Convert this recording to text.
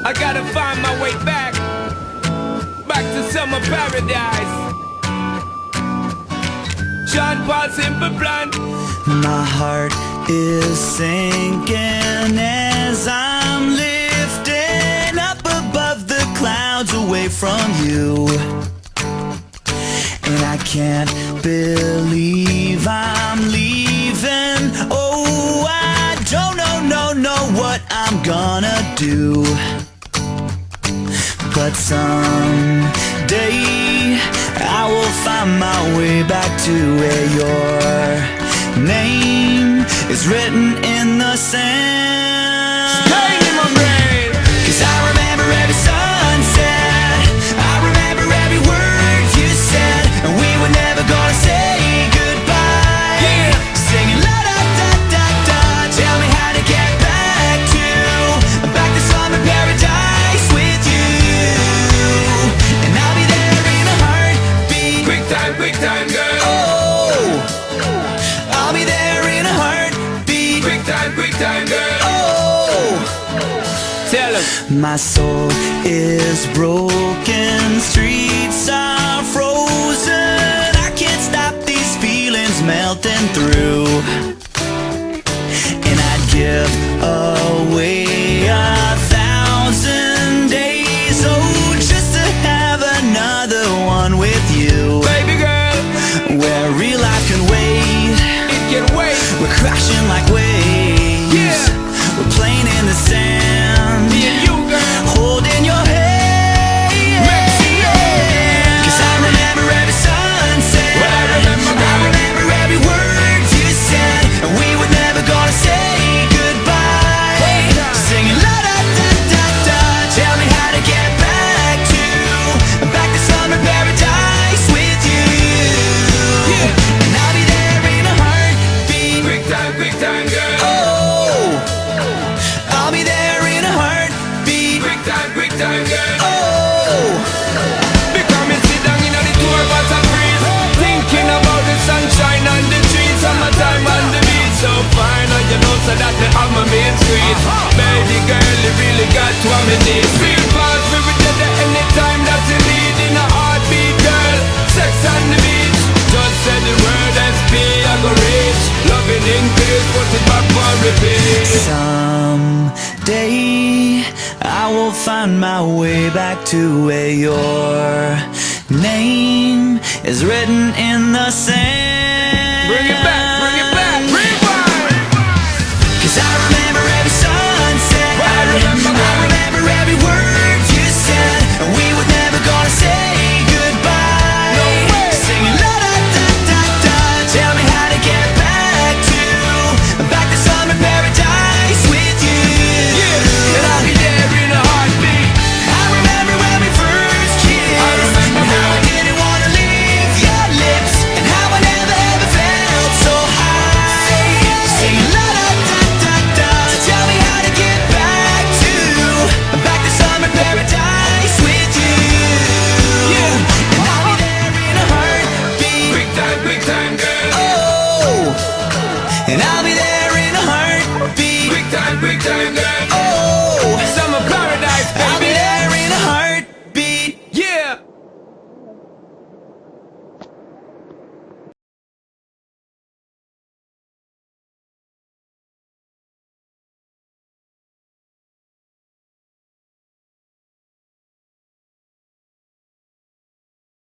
I gotta find my way back to summer paradise. Sean Paul, Simple Plan. My heart is sinking as I'm lifting up above the clouds away from you. And I can't believe I'm leaving. Oh, I don't know what I'm gonna do. But someday I will find my way back to where your name is written in the sand. Staying in my brain. 'Cause I remember every sunset, I remember every word you said, and we were never gonna say goodbye. Yeah. Singing la da da da da. Tell me how to get back to summer paradise with you. And I'll be there in a heartbeat. Quick time, girl. Oh, I'll be there in a heartbeat. Quick time, girl. Oh, Tell him. my soul is broken, streets are frozen. I can't stop these feelings melting through. And I'd give away 1,000 days, oh, just to have another one with you. Baby girl, Where real life can wait, it can wait. we're crashing like waves. Yeah. We're playing in the sand, Me and you, girl. holding your hand. Yeah. 'Cause I remember every sunset, Well, I remember, girl. I remember every word you said, and we were never gonna say goodbye. Singing la da da da da. Tell me how to get back to summer paradise with you. Yeah. And I'll be there in a heartbeat. Quick time, girl. Oh, I'll be there in a heartbeat. Quick time, girl. Oh, Because me sit down in the tour bus and breeze, thinking about the sunshine and the trees, summertime on the beach. So fine, and you know so that me have my main street. Baby girl, you really got to have me need. Feel fast, we will get there anytime that you need. In a heartbeat, girl, sex on the beach. Just say the word SP, I go reach. Loving in peace, put it back for repeat. someday I will find my way back to where your name is written in the sand. Bring it back.